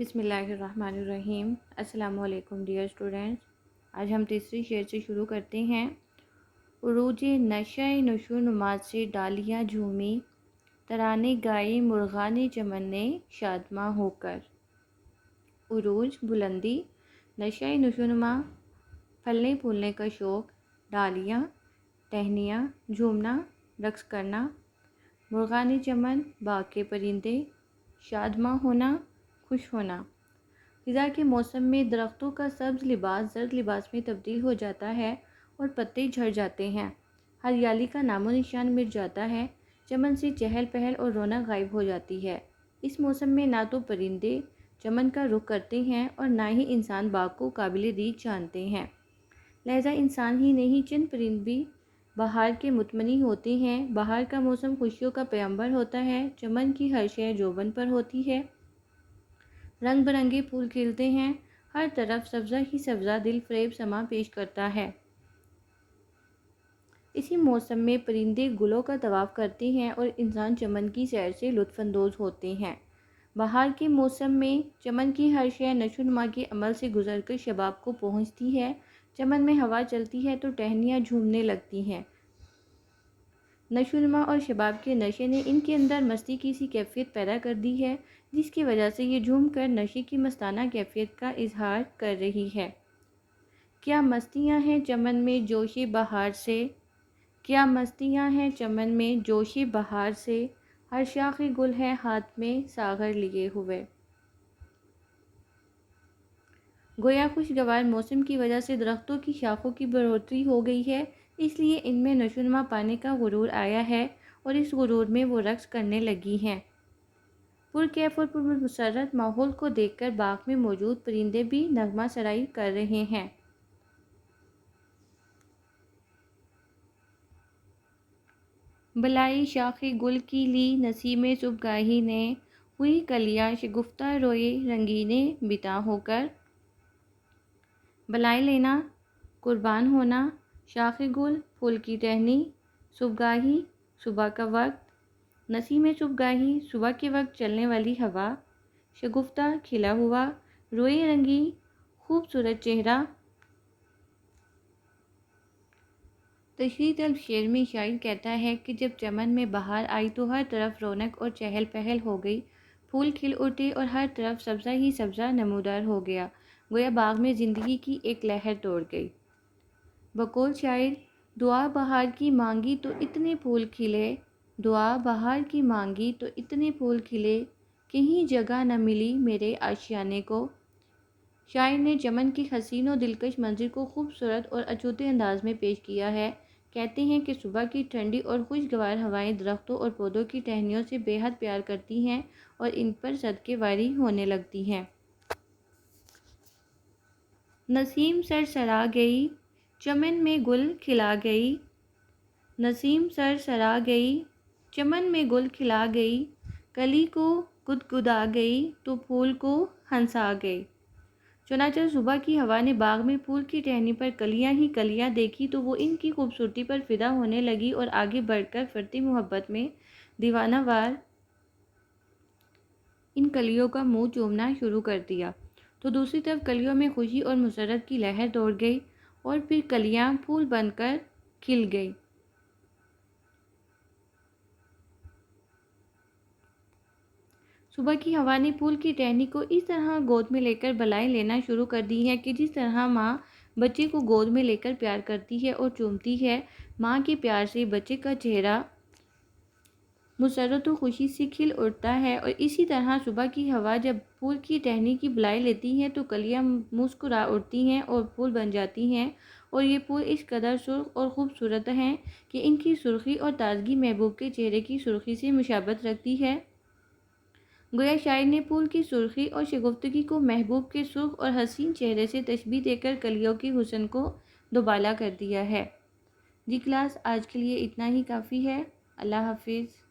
بسم اللہ الرحمن الرحیم۔ السلام علیکم ڈیئر اسٹوڈنٹس، آج ہم تیسری شعر سے شروع کرتے ہیں۔ عروج نشہ نشو نما سے ڈالیاں جھومی، ترانے گائے مرغان چمن نے شادماں ہو کر۔ عروج بلندی، نشہ نشو نما پھلنے پھولنے کا شوق، ڈالیاں ٹہنیاں جھومنا رقص کرنا، مرغان چمن باغ کے پرندے، شادماں ہونا خوش ہونا۔ خزاں کے موسم میں درختوں کا سبز لباس زرد لباس میں تبدیل ہو جاتا ہے اور پتے جھڑ جاتے ہیں، ہریالی کا نام و نشان مٹ جاتا ہے، چمن سے چہل پہل اور رونق غائب ہو جاتی ہے۔ اس موسم میں نہ تو پرندے چمن کا رخ کرتے ہیں اور نہ ہی انسان باغ کو قابل دید جانتے ہیں۔ لہذا انسان ہی نہیں چند پرند بھی بہار کے متمنی ہوتے ہیں۔ بہار کا موسم خوشیوں کا پیغمبر ہوتا ہے، چمن کی ہر شے جوبن پر ہوتی ہے، رنگ برنگے پھول کھلتے ہیں، ہر طرف سبزہ ہی سبزہ دل فریب سما پیش کرتا ہے۔ اسی موسم میں پرندے گلوں کا طواف کرتے ہیں اور انسان چمن کی سیر سے لطف اندوز ہوتے ہیں۔ بہار کے موسم میں چمن کی ہر شے نشو نما کے عمل سے گزر کر شباب کو پہنچتی ہے۔ چمن میں ہوا چلتی ہے تو ٹہنیاں جھومنے لگتی ہیں۔ نشو نما اور شباب کے نشے نے ان کے اندر مستی کی سی کیفیت پیدا کر دی ہے، جس کی وجہ سے یہ جھوم کر نشے کی مستانہ کیفیت کا اظہار کر رہی ہے۔ کیا مستیاں ہیں چمن میں جوش بہار سے، کیا مستیاں ہیں چمن میں جوش بہار سے، ہر شاخ گل ہے ہاتھ میں ساغر لیے ہوئے۔ گویا خوشگوار موسم کی وجہ سے درختوں کی شاخوں کی بڑھوتری ہو گئی ہے، اس لیے ان میں نشو نما پانے کا غرور آیا ہے اور اس غرور میں وہ رقص کرنے لگی ہیں۔ پرکیف اور پرمسرت ماحول کو دیکھ کر باغ میں موجود پرندے بھی نغمہ سرائی کر رہے ہیں۔ بلائی شاخ گل کی لی نسیم صبحگاہی نے، ہوئی کلیاں شگفتہ روئے رنگینے بتا ہو کر۔ بلائے لینا، قربان ہونا، شاخ گل پھول کی ٹہنی، صبحگاہی صبح کا وقت، نسیم صبحگاہی صبح کے وقت چلنے والی ہوا، شگفتہ کھلا ہوا، روئے رنگی خوبصورت چہرہ۔ تشریح طلب شعر میں شاعر کہتا ہے کہ جب چمن میں بہار آئی تو ہر طرف رونق اور چہل پہل ہو گئی، پھول کھل اٹھے اور ہر طرف سبزہ ہی سبزہ نمودار ہو گیا، گویا باغ میں زندگی کی ایک لہر دوڑ گئی۔ بقول شاعر، دعا بہار کی مانگی تو اتنے پھول کھلے، دعا بہار کی مانگی تو اتنے پھول کھلے، کہیں جگہ نہ ملی میرے آشیانے کو۔ شاعر نے چمن کی حسین و دلکش منظر کو خوبصورت اور اچھوتے انداز میں پیش کیا ہے۔ کہتے ہیں کہ صبح کی ٹھنڈی اور خوشگوار ہوائیں درختوں اور پودوں کی ٹہنیوں سے بے حد پیار کرتی ہیں اور ان پر صدقے واری ہونے لگتی ہیں۔ نسیم سرسرا گئی، چمن میں گل کھلا گئی، نسیم سرسرا گئی، چمن میں گل کھلا گئی، کلی کو گدگدا گئی تو پھول کو ہنسا گئی۔ چنانچہ صبح کی ہوا نے باغ میں پھول کی ٹہنی پر کلیاں ہی کلیاں دیکھی تو وہ ان کی خوبصورتی پر فدا ہونے لگی اور آگے بڑھ کر فرتی محبت میں دیوانہ وار ان کلیوں کا منہ چومنا شروع کر دیا، تو دوسری طرف کلیوں میں خوشی اور مسرت کی لہر دوڑ گئی اور پھر کلیاں پھول بن کر کھل گئی۔ صبح کی ہوا نے پھول کی ٹہنی کو اس طرح گود میں لے کر بلائیں لینا شروع کر دی ہے کہ جس طرح ماں بچے کو گود میں لے کر پیار کرتی ہے اور چومتی ہے، ماں کے پیار سے بچے کا چہرہ مسرت و خوشی سے کھل اٹھتا ہے، اور اسی طرح صبح کی ہوا جب پھول کی ٹہنی کی بلائیں لیتی ہے تو کلیاں مسکرا اٹھتی ہیں اور پھول بن جاتی ہیں، اور یہ پھول اس قدر سرخ اور خوبصورت ہیں کہ ان کی سرخی اور تازگی محبوب کے چہرے کی سرخی سے مشابہت رکھتی ہے۔ گویا شاعر نے پھول کی سرخی اور شگفتگی کو محبوب کے سرخ اور حسین چہرے سے تشبیہ دے کر کلیوں کے حسن کو دوبالا کر دیا ہے۔ جی کلاس، آج کے لیے اتنا ہی کافی ہے۔ اللہ حافظ۔